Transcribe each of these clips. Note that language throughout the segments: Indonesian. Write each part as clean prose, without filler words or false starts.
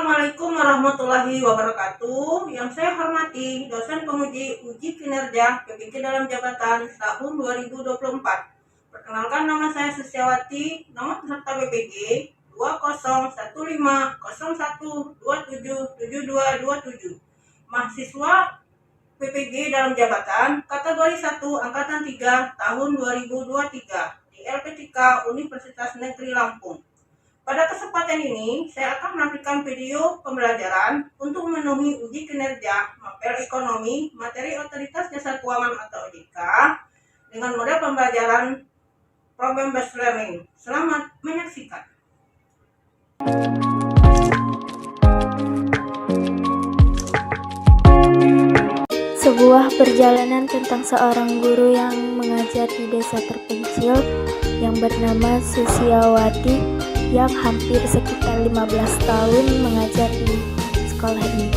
Assalamualaikum warahmatullahi wabarakatuh. Yang saya hormati dosen penguji uji kinerja PPG dalam jabatan tahun 2024. Perkenalkan, nama saya Susiawati, nomor peserta PPG 201501277227. Mahasiswa PPG dalam jabatan kategori 1 angkatan 3 tahun 2023 di LPTK Universitas Negeri Lampung. Pada kesempatan ini, saya akan menampilkan video pembelajaran untuk memenuhi uji kinerja mapel ekonomi materi Otoritas Jasa Keuangan atau OJK dengan model pembelajaran problem based learning. Selamat menyaksikan. Sebuah perjalanan tentang seorang guru yang mengajar di desa terpencil yang bernama Susiawati yang hampir sekitar 15 tahun mengajar di sekolah ini.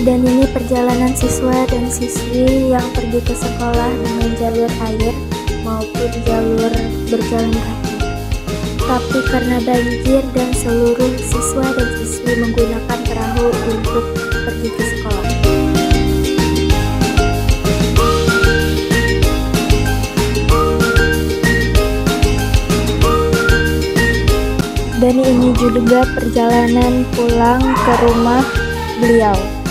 Dan ini perjalanan siswa dan siswi yang pergi ke sekolah dengan jalur air maupun jalur berjalan kaki. Tapi karena banjir dan seluruh siswa dan siswi menggunakan perahu untuk pergi ke sekolah. Dan ini juga perjalanan pulang ke rumah beliau.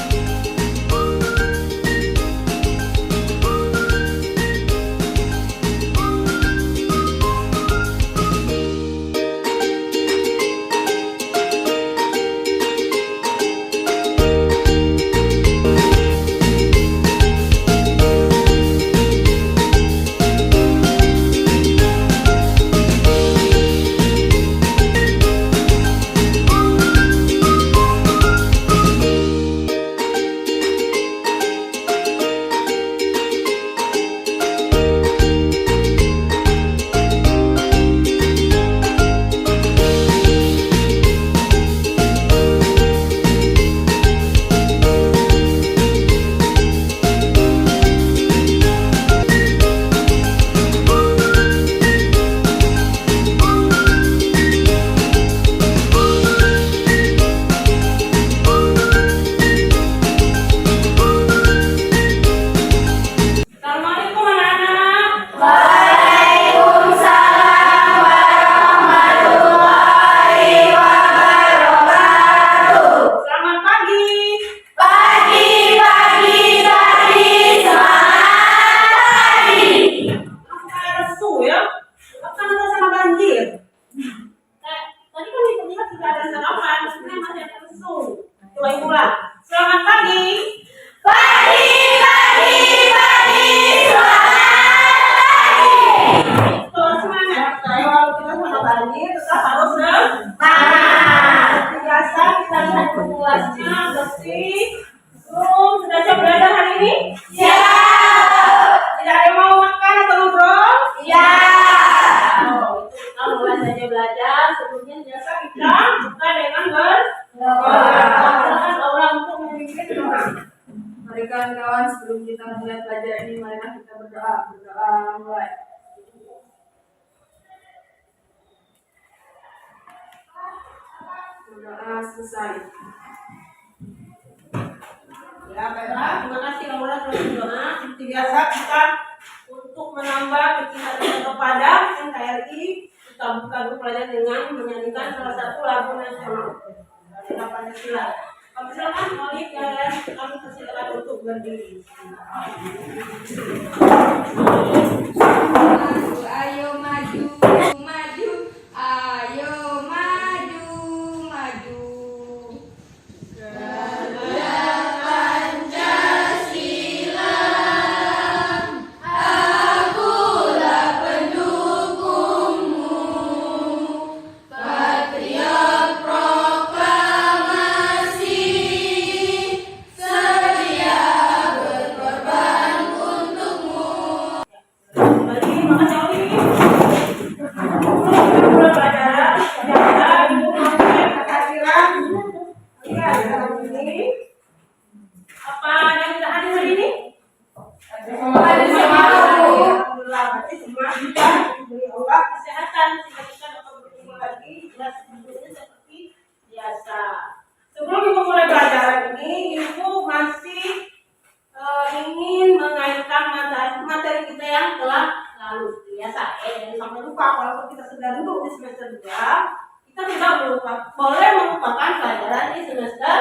kita berdoa mulai. Berdoa selesai. Ya, baiklah. Terima kasih Laura telah berdoa. Seperti biasa kita untuk menambah kecintaan kita kepada NKRI, kita buka dulu pelajaran dengan menyanyikan salah satu lagu nasional dari Pancasila. Kami silakan Malik dan kami persilakan untuk berdiri. Ayo maju, maju, ayo maju, maju. Sebelum ibu mulai pelajaran ini, ibu masih ingin mengaitkan materi kita yang telah lalu. Biasa, jangan sampai lupa. Kalau kita sudah duduk di semester 2, kita tidak boleh melupakan pelajaran di semester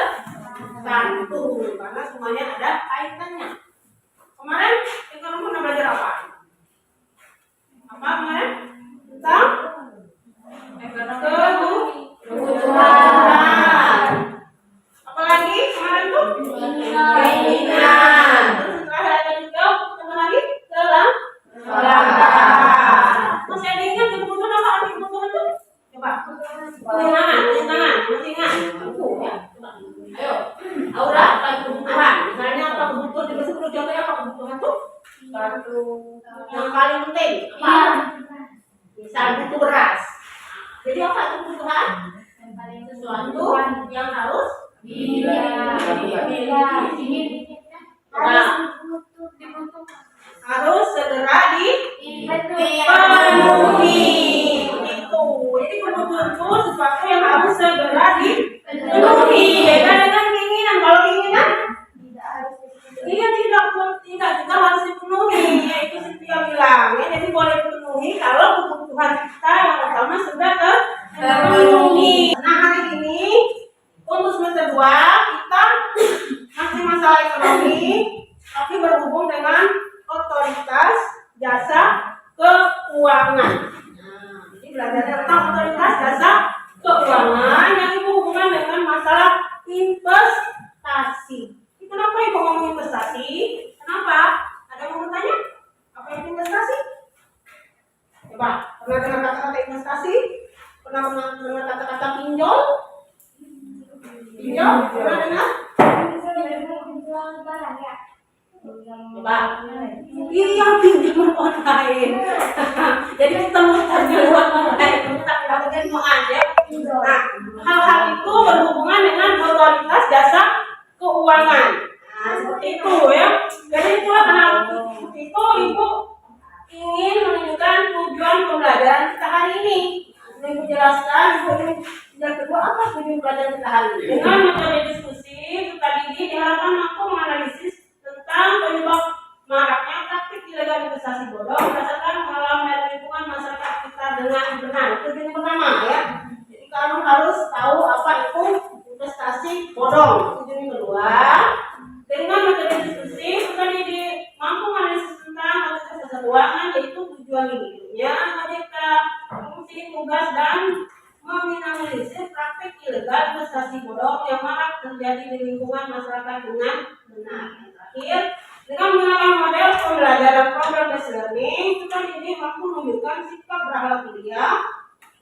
1 karena semuanya ada kaitannya. Kemarin kita pernah belajar apa? Apa kemarin? Tentang kebutuhan. Apalagi kemarin tuh? Keinginan. Terus setelah ada juga apa lagi? Kelangkaan. Masih ada ingat kebutuhan apa arti kebutuhan tuh? Coba. Kewenangan. Masih ingat? Ya. Ayo. Aura, apa kebutuhan? Misalnya apa kebutuhan? Coba sebelum contohnya apa kebutuhan tuh? Satu. Yang paling penting apa? Misal butuh beras. Jadi apa itu kebutuhan? Sesuatu yang harus harus segera dipenuhi. Itu. Jadi kebutuhan itu sesuatu yang harus segera dipenuhi. Beda dengan keinginan. Kalau keinginan tidak juga harus dipenuhi. Yaitu seperti yang bilang. Ya, jadi boleh dipenuhi kalau kebutuhan kita yang pertama sudah terpenuhi. Nah, hari ini untuk semester 2 kita masih masalah ekonomi, tapi berhubung dengan otoritas jasa keuangan. Nah, jadi belajar tentang otoritas jasa keuangan yang itu hubungan dengan masalah investasi. Kenapa ibu ngomong investasi? Kenapa? Ada yang mau bertanya? Apa itu investasi? Coba, pernah dengar kata-kata investasi? Pernah dengar kata-kata pinjol? Pinjol? Pernah dengar? Coba. Iya, pinjol online. Jadi kita mau pinjol online, kita tidak mau aja. Nah, hal-hal itu berhubungan dengan otoritas jasa keuangan. Nah, seperti itu ya. Jadi itulah kenapa itu ibu ingin menunjukkan tujuan pembelajaran kita hari ini. Ibu jelaskan yang kedua apa tujuan pelajaran kita hari ini. Dengan metode diskusi tadi ini diharapkan mampu menganalisis tentang penyebab maraknya praktik ilegal investasi bodong berdasarkan pengalaman dan lingkungan masyarakat kita dengan benar. Itu yang pertama ya. Jadi kamu harus tahu apa itu investasi bodong. Tujuan yang kedua, dengan metode diskusi kita mampu menganalisis tentang otoritas jasa keuangan, yaitu tujuan hidupnya mereka fungsi tugas dan meminimalisir praktik ilegal investasi bodong yang marak terjadi di lingkungan masyarakat dengan benar. Yang terakhir, dengan menggunakan model pembelajaran program based learning, kita jadi mampu menunjukkan sikap berakhlak mulia,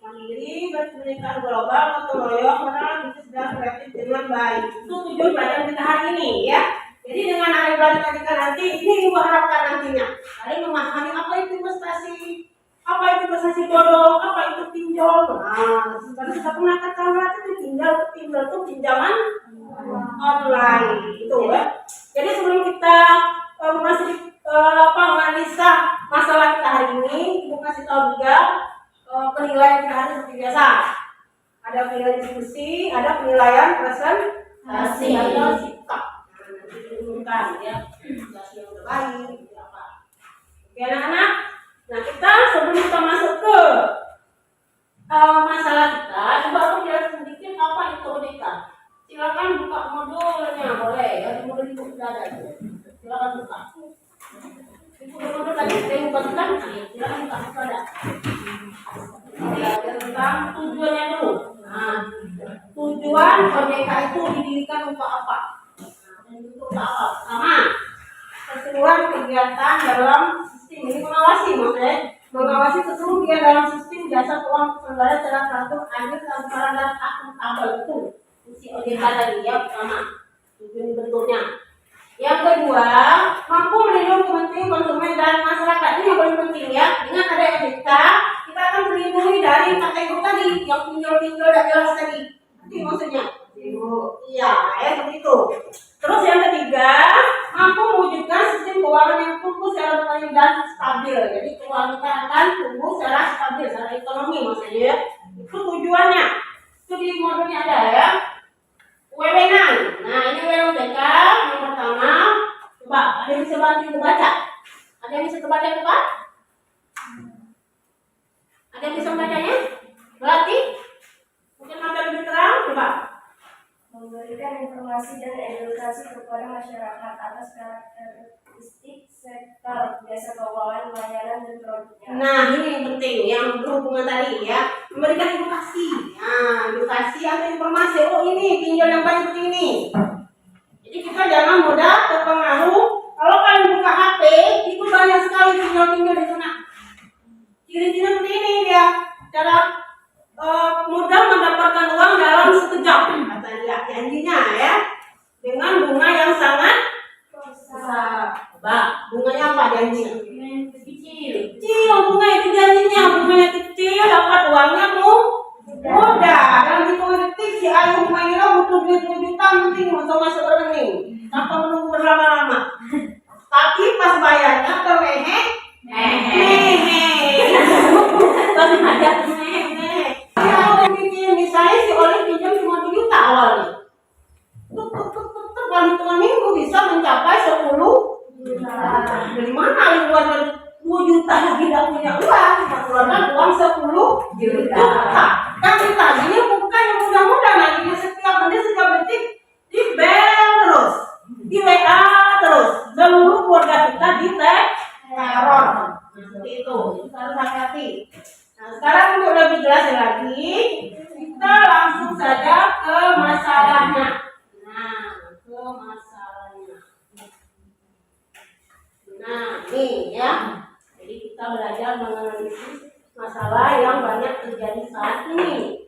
mandiri, berpendidikan global, gotong royong, moral, bisnis dan kreatif dengan baik. Itu tujuan pelajaran kita hari ini ya. Jadi dengan ada pelajaran kita nanti, ini ibu harapkan nantinya kalian memahami apa itu investasi, apa itu investasi bodong, apa itu pinjol. Nah, sebenarnya sudah pernah katakan itu pinjol itu pinjaman online itu ya. Jadi sebelum kita masih analisa masalah kita hari ini, Ibu kasih tahu juga penilaian kita hari seperti biasa. Ada penilaian diskusi, ada penilaian presentasi, ada sikap. Nanti diumumkan ya, situasi yang udah baik, apa. Oke anak-anak, nah kita sebelum kita masuk ke masalah kita, coba aku jelaskan sedikit apa itu ODK. Silakan buka modulnya, boleh ya, di modul ibu sudah ada. Silakan buka. Ibu modul tadi saya buka silakan buka, itu ada. Ya, tentang tujuannya dulu. Nah, tujuan ODK itu didirikan untuk apa? Untuk apa? Pertama, keseluruhan kegiatan dalam sistem ini mengawasi, maksudnya mengawasi seluruh kegiatan dalam sistem jasa keuangan penyelenggara secara teratur, adil, transparan dan akuntabel. Itu fungsi OJK tadi ya, pertama tujuan bentuknya. Yang kedua, mampu melindungi kepentingan konsumen dan masyarakat. Ini yang paling penting ya. Dengan ada OJK, kita akan melindungi dari kategori tadi yang pinjol-pinjol dan jelas tadi. Itu maksudnya. Iya, ya seperti itu. Terus yang ketiga, mampu mewujudkan sistem keuangan yang tumbuh secara berkelanjutan dan stabil. Jadi keuangan kita akan tumbuh secara stabil, secara ekonomi maksudnya ya. Itu tujuannya. Itu di modulnya ada ya. Wewenang. Nah ini wewenang OJK yang pertama. Coba ada yang bisa bantu baca? Ada yang bisa terbaca coba? Ada yang bisa membacanya? Berarti mungkin mata lebih terang coba. Memberikan informasi dan edukasi kepada masyarakat atas karakteristik sektor jasa keuangan, layanan dan produknya. Nah ini yang penting, yang berhubungan tadi ya, memberikan edukasi. Nah edukasi atau informasi, oh ini pinjol yang baik seperti ini. Jadi kita jangan mudah terpengaruh. Kalau kalian buka HP, itu banyak sekali pinjol-pinjol di sana. Ciri-ciri seperti ini dia, cara mudah mendapatkan uang dalam sekejap, kata dia janjinya ya, dengan bunga yang sangat besar. Bunganya apa janjinya? Kecil bunga itu janjinya, bunganya kecil, dapat uangnya mudah. Dalam hitungan detik si ayah Humaira butuh duit 2 juta, penting masuk rekening tanpa menunggu berlama-lama. Tapi pas bayarnya termehe, tapi ada misalnya si Oli pinjam cuma 2 juta awalnya. Dalam hitungan minggu bisa mencapai 10 juta. Dari mana luar 2 juta tidak punya uang, keluarkan uang 10 juta. Tapi tadinya bukan yang mudah-mudah, nanti setiap menit setiap detik di bel terus, di WA terus, seluruh keluarga kita di teror. Seperti itu harus hati-hati. Nah sekarang untuk lebih jelas lagi, kita langsung saja ke masalahnya. Nah, ke masalahnya. Nah, nih ya. Jadi kita belajar menganalisis masalah yang banyak terjadi saat ini.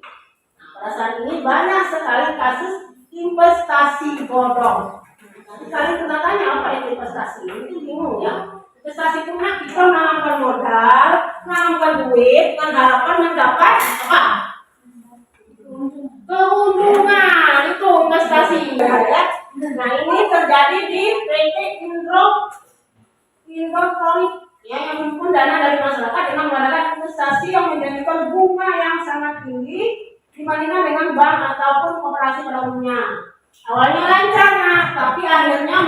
Nah, pada saat ini banyak sekali kasus investasi bodong. Nanti kalian pernah tanya apa itu investasi? Itu bingung ya. Investasi itu kita menanamkan modal, menanamkan duit dengan harapan mendapat apa? Keuntungan. Itu investasi ya. Nah ini terjadi di PT Indrotronic ya, yang menghimpun dana dari masyarakat dengan mengadakan investasi yang menjanjikan bunga yang sangat tinggi dibandingkan dengan bank ataupun koperasi pada umumnya. Awalnya lancar, tapi akhirnya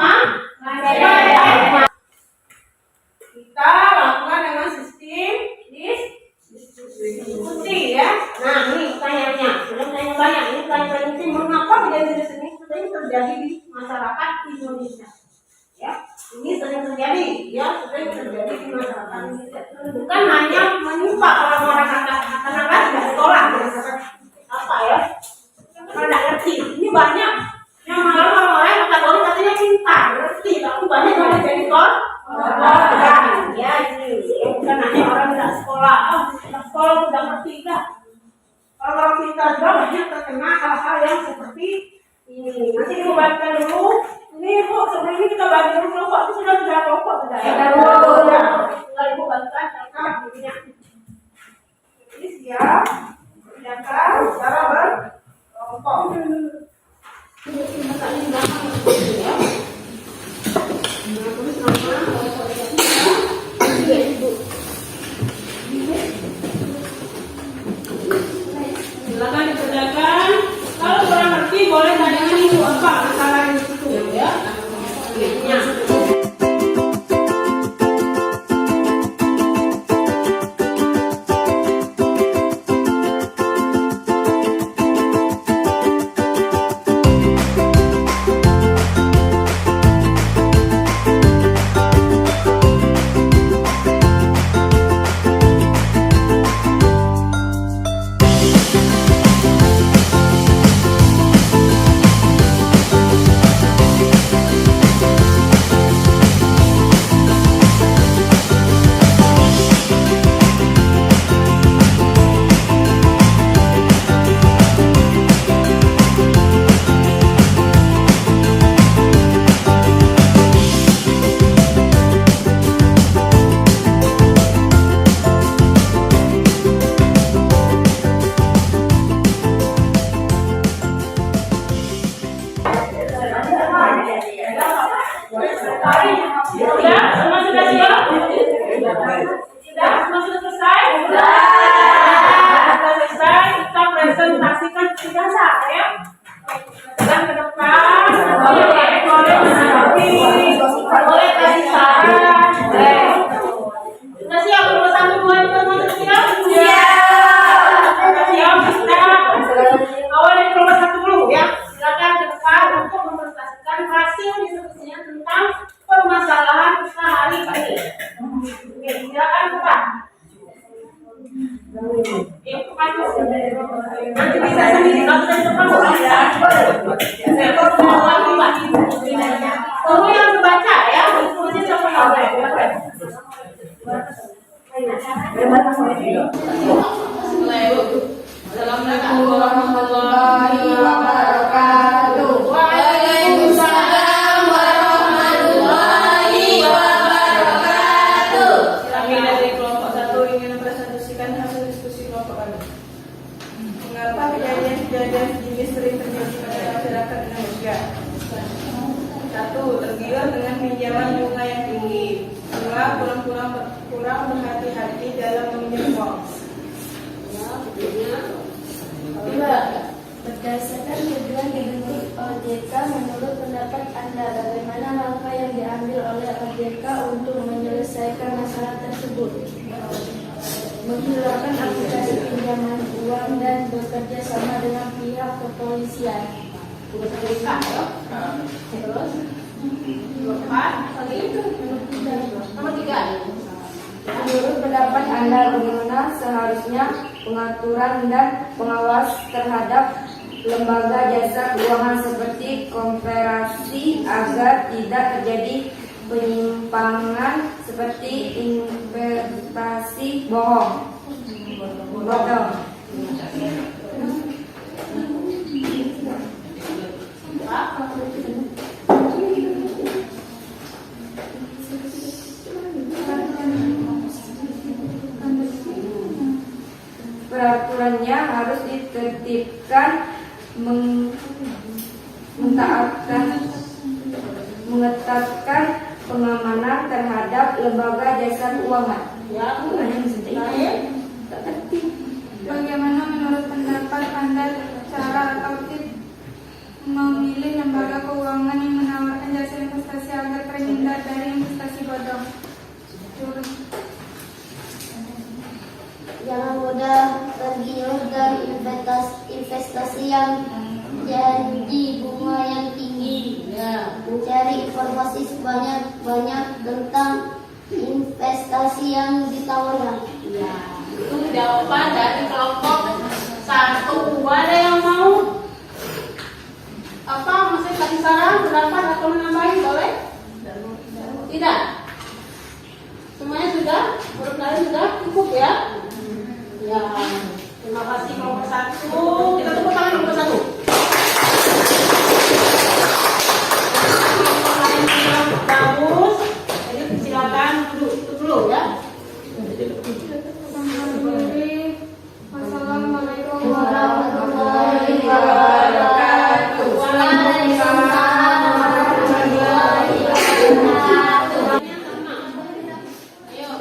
kita lakukan dengan sistem diskusi ya. Nah ini pertanyaannya, sudah tanya banyak. Ini pertanyaan ini mengapa kejadian ini sering terjadi di masyarakat Indonesia? Ya, ini sering terjadi, ya sering terjadi di masyarakat Indonesia. Bukan hanya menimpa orang-orang anak-anak tidak sekolah, apa ya? Karena tidak ngerti. Ini banyak yang malah orang-orang yang kategori katanya pintar, ngerti, tapi banyak yang jadi korban. Ya ini bukan hanya orang tidak sekolah, tidak sekolah tidak ngerti dah. Orang-orang pintar juga banyak terkena hal-hal yang seperti ini. Nanti dibagikan dulu. Ini Bu, sebelum ini kita bagi dulu kelompok itu sudah kelompok sudah ya. Tinggal Ibu bagikan karena begini. Ini siap. Kerjakan secara berkelompok. Ini di belakang ya. Nah, tulis nama, Silakan Pak. Nanti bisa sendiri kalau dari depan ya. Tunggu yang membaca ya. Bukunya siapa yang Assalamualaikum warahmatullahi wabarakatuh. Waalaikumsalam warahmatullahi wabarakatuh. Kami dari kelompok 1 ingin mempresentasikan hasil diskusi kelompok kami. Mengapa kejadian sejenis sering terjadi pada masyarakat Indonesia? 1. Tergiur dengan pinjaman bunga yang tinggi. 2. Kurang berhati-hati dalam meminjam uang. Berdasarkan tujuan dibentuk OJK, menurut pendapat Anda, bagaimana langkah yang diambil oleh OJK untuk menyelesaikan masalah tersebut? Menghilangkan aplikasi pinjaman uang dan bekerja sama dengan pihak kepolisian. Menurut pendapat Anda, bagaimana seharusnya pengaturan dan pengawas terhadap lembaga jasa keuangan seperti koperasi agar tidak terjadi penyimpangan seperti investasi bodong? Peraturannya harus ditertibkan, mengetatkan pengamanan terhadap lembaga jasa keuangan. Bagaimana menurut pendapat Anda cara atau tips memilih lembaga keuangan yang menawarkan jasa investasi agar terhindar dari investasi bodong? Jangan mudah tergiur dari investasi yang janji bunga yang tinggi. Mencari informasi sebanyak-banyak tentang investasi yang ditawarkan. Itu jawaban dari kelompok 1. Ada yang mau masih kasih saran, pendapat atau menambahin, boleh? Tidak. Semuanya sudah? Menurut kalian sudah cukup ya? Ya, terima kasih kelompok 1. Kita tepuk tangan kelompok 1. Bagus. Jadi silakan duduk dulu ya. Wassalamualaikum warahmatullahi wabarakatuh. Waalaikumsalam warahmatullahi wabarakatuh. Ayo,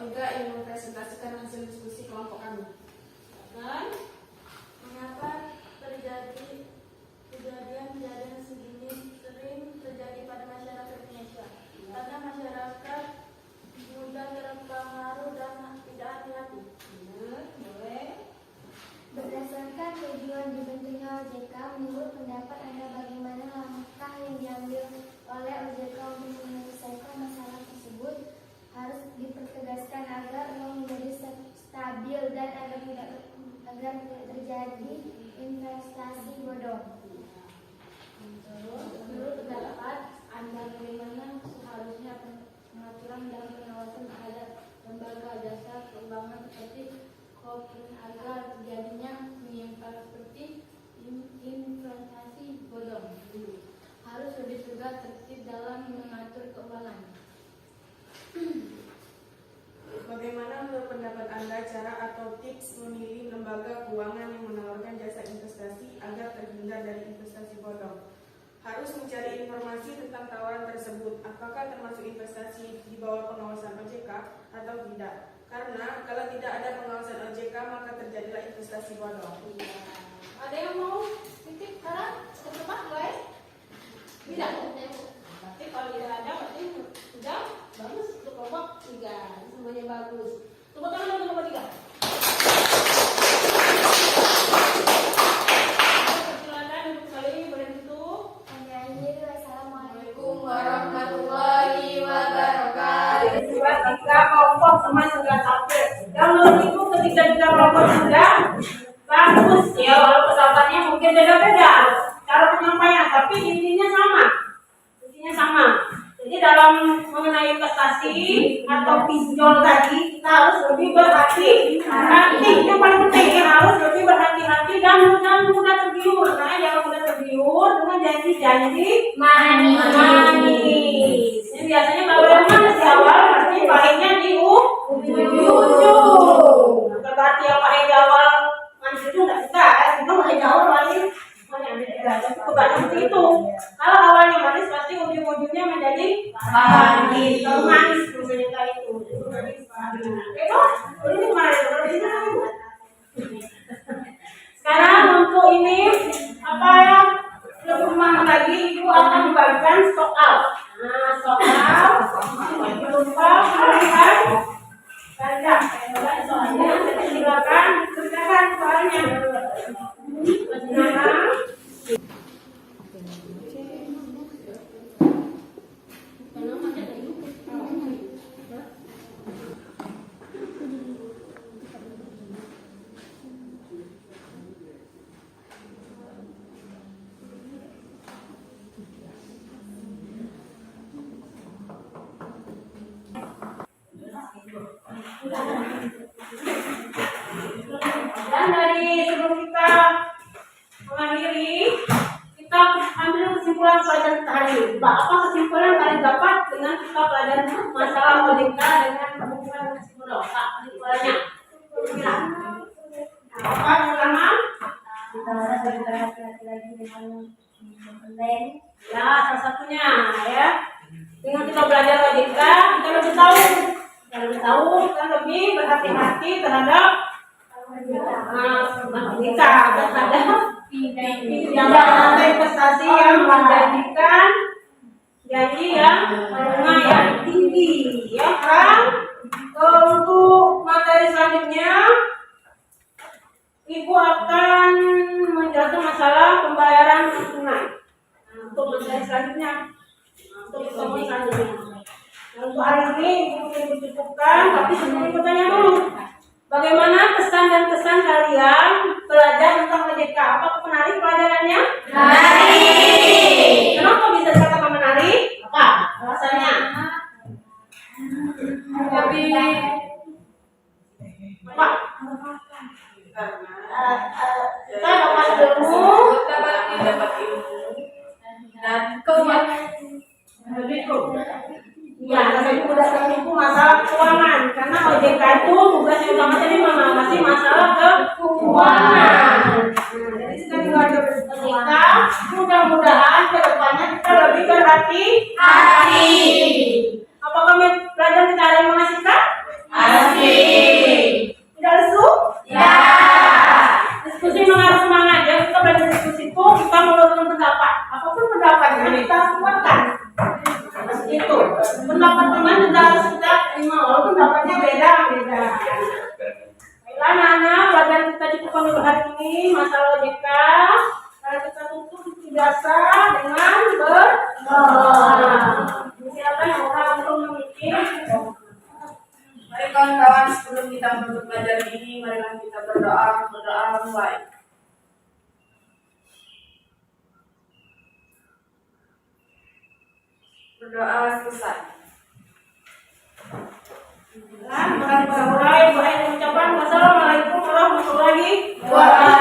3 yang mempresentasikan hasil diskusi kelompok kami. Silakan. Mengapa kejadian segini sering terjadi pada masyarakat Indonesia? Karena masyarakat mudah terpengaruh dan tidak hati-hati. Benar, boleh. Berdasarkan tujuan dibentuknya OJK, menurut pendapat Anda bagaimana langkah yang diambil oleh OJK untuk menyelesaikan masalah tersebut harus dipertegaskan agar uang menjadi stabil dan agar tidak terjadi investasi bodong. Menurut pendapat Anda bagaimana seharusnya pengaturan dan pengawasan terhadap lembaga jasa keuangan seperti Kopin agar terjadinya menyimpang seperti investasi bodong. Harus lebih tegas tertib dalam mengatur keuangan. Bagaimana menurut pendapat Anda cara atau tips memilih lembaga keuangan yang menawarkan jasa investasi agar terhindar dari investasi bodong? Harus mencari informasi tentang tawaran tersebut, apakah termasuk investasi di bawah pengawasan OJK atau tidak. Karena kalau tidak ada pengawasan OJK maka terjadilah investasi bodong. Ada yang mau titip sekarang? Cepat, boleh? Tidak. Tapi kalau tidak ada berarti sudah bagus untuk kelompok 3. Semuanya bagus. Tepuk tangan untuk kelompok 3. Silakan untuk kali ini boleh tutup. Assalamualaikum warahmatullahi wabarakatuh. Ketika kelompok teman sudah sampai, yang itu ketika kita kelompok sudah bagus ya, walaupun jawabannya mungkin beda-beda cara penyampaian, tapi intinya sama. Jadi dalam mengenai investasi atau pinjol tadi kita harus lebih berhati-hati. Itu paling penting, harus lebih berhati-hati dan jangan mudah tergiur. Karena jangan mudah tergiur dengan janji-janji manis. Ini biasanya kalau yang manis di awal pasti pahitnya di ujung. Berarti yang pahit di awal manis itu nggak bisa, itu pahit di awal manis. Kebanyakan seperti itu. Kalau awalnya manis pasti ujung-ujungnya menjadi manis. Kalau manis misalnya kayak itu. Ini kemarin sekarang untuk ini apa yang lebih semangat lagi itu akan dibagikan soal. Nah, soal berupa pilihan ganda. Soalnya silakan dikerjakan soalnya. Dan dari sebelum kita mengakhiri, kita ambil kesimpulan pelajaran kita hari ini. Apa kesimpulan yang kalian dapat dengan kita pelajaran masalah OJK dengan hubungan kesimpulan? Kesimpulannya, apa yang pertama? Kita harus berhati-hati lagi dengan konten. Ya, salah satunya ya. Dengan kita belajar OJK, kita lebih tahu, kita lebih berhati-hati terhadap kita terhadap pinjaman investasi yang menjadikan janji yang bunga yang tinggi, ya kan? Untuk materi selanjutnya, Ibu akan menjelaskan masalah pembayaran tunai. Untuk materi selanjutnya, untuk pertemuan selanjutnya. Untuk hari ini Ibu mungkin cukupkan, tapi sebelum bertanya dulu. Bagaimana kesan dan kesan kalian belajar tentang OJK? Apakah menarik pelajarannya? Menarik. Kenapa bisa dikatakan menarik? Apa alasannya? Lebih Apa? Kita dapat ilmu dan keuangan. Ya, tapi berdasarkan itu masalah keuangan. Karena OJK itu tugasnya utama tadi mengawasi masalah keuangan. Jadi sekali lagi OJK, mudah-mudahan ke depannya kita lebih berhati-hati. Apakah pelajaran kita ada yang mengasihkan? sebelum kita menutup pelajaran ini, marilah kita berdoa mulai. Berdoa selesai. Nah, mulai mengucapkan wassalamualaikum warahmatullahi wabarakatuh.